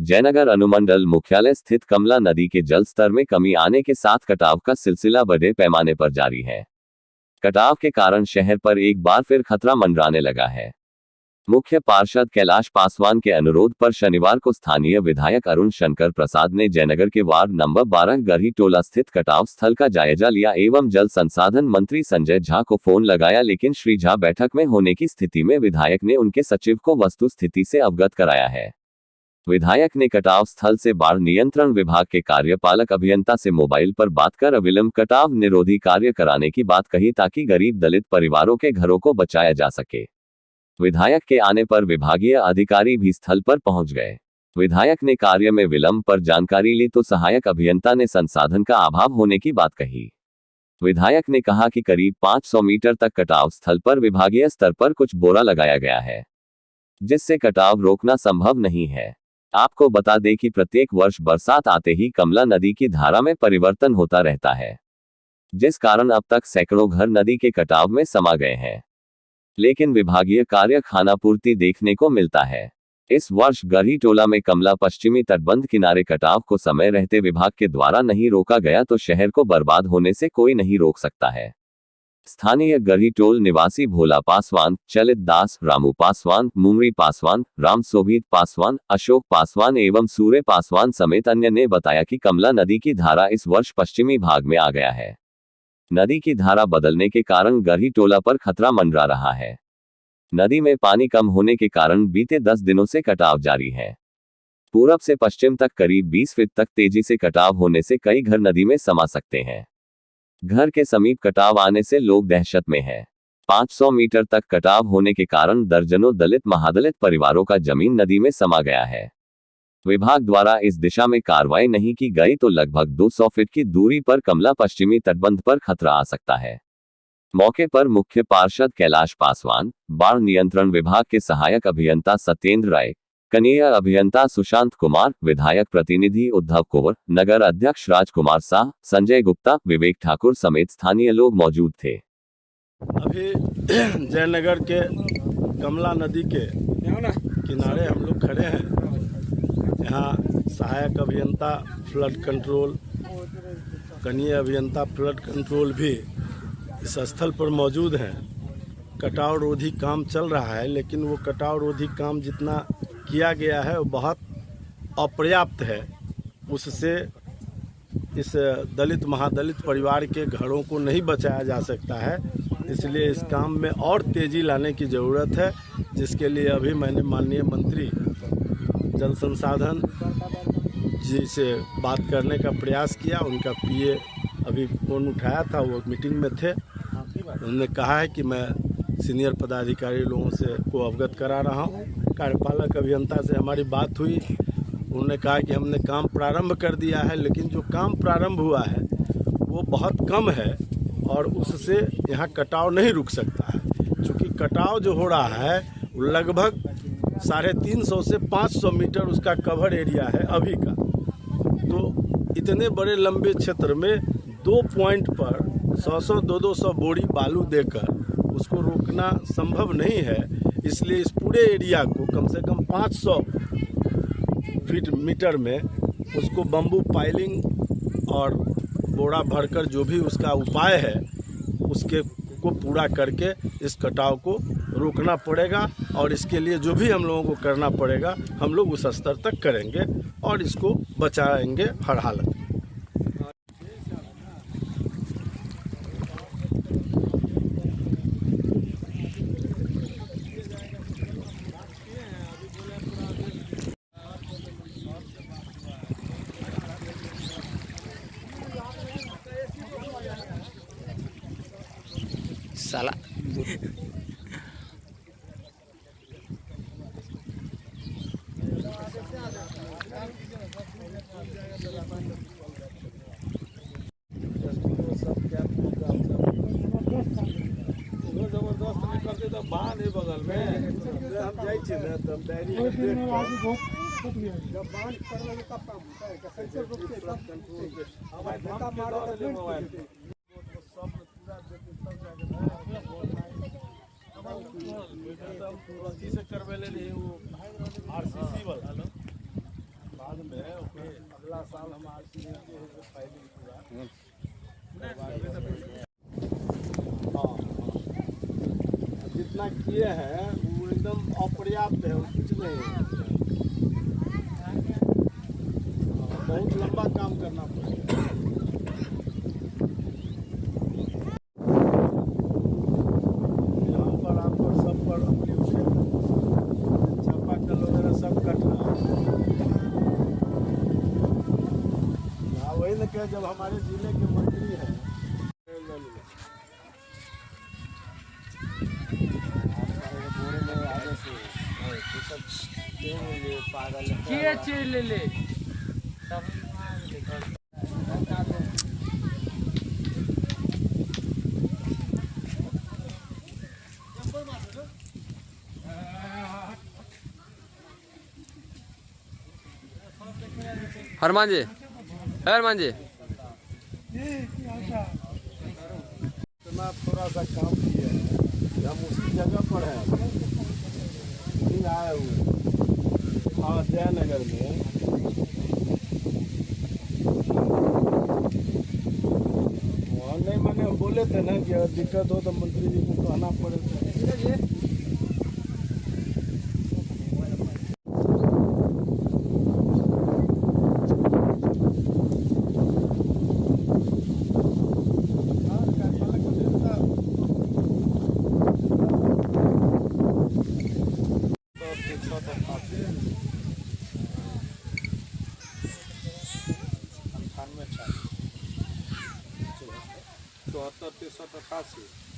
जयनगर अनुमंडल मुख्यालय स्थित कमला नदी के जल स्तर में कमी आने के साथ कटाव का सिलसिला बड़े पैमाने पर जारी है। कटाव के कारण शहर पर एक बार फिर खतरा मंडराने लगा है। मुख्य पार्षद कैलाश पासवान के अनुरोध पर शनिवार को स्थानीय विधायक अरुण शंकर प्रसाद ने जयनगर के वार्ड नंबर 12 गरही टोला स्थित कटाव स्थल का जायजा लिया एवं जल संसाधन मंत्री संजय झा को फोन लगाया, लेकिन श्री झा बैठक में होने की स्थिति में विधायक ने उनके सचिव को वस्तु स्थिति से अवगत कराया है। विधायक ने कटाव स्थल से बाढ़ नियंत्रण विभाग के कार्यपालक अभियंता से मोबाइल पर बात कर अविलंब कटाव निरोधी कार्य कराने की बात कही ताकि गरीब दलित परिवारों के घरों को बचाया जा सके। विधायक के आने पर विभागीय अधिकारी भी स्थल पर पहुंच गए। विधायक ने कार्य में विलंब पर जानकारी ली तो सहायक अभियंता ने संसाधन का अभाव होने की बात कही। विधायक ने कहा कि करीब 500 मीटर तक कटाव स्थल पर विभागीय स्तर पर कुछ बोरा लगाया गया है, जिससे कटाव रोकना संभव नहीं है। आपको बता दें कि प्रत्येक वर्ष बरसात आते ही कमला नदी की धारा में परिवर्तन होता रहता है, जिस कारण अब तक सैकड़ों घर नदी के कटाव में समा गए हैं, लेकिन विभागीय कार्य खानापूर्ति देखने को मिलता है। इस वर्ष गरही टोला में कमला पश्चिमी तटबंध किनारे कटाव को समय रहते विभाग के द्वारा नहीं रोका गया तो शहर को बर्बाद होने से कोई नहीं रोक सकता है। स्थानीय गरही टोल निवासी भोला पासवान, चलित दास, रामू पासवान, मुमरी पासवान, राम सोभित पासवान, अशोक पासवान एवं सूर्य पासवान समेत अन्य ने बताया कि कमला नदी की धारा इस वर्ष पश्चिमी भाग में आ गया है। नदी की धारा बदलने के कारण गरही टोला पर खतरा मंडरा रहा है। नदी में पानी कम होने के कारण बीते 10 दिनों से कटाव जारी है। पूरब से पश्चिम तक करीब 20 फीट तक तेजी से कटाव होने से कई घर नदी में समा सकते हैं। घर के समीप कटाव आने से लोग दहशत में हैं। 500 मीटर तक कटाव होने के कारण दर्जनों दलित महादलित परिवारों का जमीन नदी में समा गया है। विभाग द्वारा इस दिशा में कार्रवाई नहीं की गई तो लगभग 200 फीट की दूरी पर कमला पश्चिमी तटबंध पर खतरा आ सकता है। मौके पर मुख्य पार्षद कैलाश पासवान, बाढ़ नियंत्रण विभाग के सहायक अभियंता सत्येंद्र राय, कनीय अभियंता सुशांत कुमार, विधायक प्रतिनिधि उद्धव कुंवर, नगर अध्यक्ष राजकुमार साह, संजय गुप्ता, विवेक ठाकुर समेत स्थानीय लोग मौजूद थे। अभी जयनगर के कमला नदी के किनारे हम लोग खड़े हैं। यहाँ सहायक अभियंता फ्लड कंट्रोल, कनीय अभियंता फ्लड कंट्रोल भी इस स्थल पर मौजूद हैं। कटाव रोधी काम चल रहा है, लेकिन वो कटाव रोधी काम जितना किया गया है वो बहुत अपर्याप्त है। उससे इस दलित महादलित परिवार के घरों को नहीं बचाया जा सकता है। इसलिए इस काम में और तेज़ी लाने की ज़रूरत है, जिसके लिए अभी मैंने माननीय मंत्री जल संसाधन जी से बात करने का प्रयास किया। उनका पीए अभी फ़ोन उठाया था, वो मीटिंग में थे। उन्होंने कहा है कि मैं सीनियर पदाधिकारी लोगों से को अवगत करा रहा हूँ। कार्यपालक अभियंता से हमारी बात हुई, उन्होंने कहा कि हमने काम प्रारंभ कर दिया है, लेकिन जो काम प्रारंभ हुआ है वो बहुत कम है और उससे यहाँ कटाव नहीं रुक सकता है। क्योंकि कटाव जो हो रहा है वो लगभग 350 से 500 मीटर उसका कवर एरिया है अभी का। तो इतने बड़े लंबे क्षेत्र में 2 पॉइंट पर 100 200 बोरी बालू देकर उसको रोकना संभव नहीं है। इसलिए इस पूरे एरिया को कम से कम 500 फीट मीटर में उसको बम्बू पाइलिंग और बोरा भरकर जो भी उसका उपाय है उसके को पूरा करके इस कटाव को रोकना पड़ेगा। और इसके लिए जो भी हम लोगों को करना पड़ेगा हम लोग उस स्तर तक करेंगे और इसको बचाएंगे हर हालत में। साला बांध है बगल में हम जाए छे ना तब डायरी में देख जब बांध कर लगे तब काम होता है कैसे रुकते तब कंट्रोल के हमारे धक्का मार दे मोबाइल सब पूरा जब से करवे ले नहीं वो आरसीसी वाला बाद में अगला साल हम RCA के फाइलिंग पूरा हाँ, जितना किए हैं वो एकदम अपर्याप्त है, वो कुछ नहीं है। बहुत लंबा काम करना पड़ेगा। यहाँ पर आपको सब पर चापाकल वगैरह सब कट रहा है। हाँ, वही ना क्या, जब हमारे जिले के मंत्री हैं चीज ले ले हरमान जी इतना थोड़ा सा काम किया है कि हम उसी जगह पर हैं, नहीं आए हुए। हाँ, जयनगर में वहाँ नहीं, मैंने बोले थे ना कि अगर दिक्कत हो तो मंत्री जी को कहना पड़ेगा। $98 63 88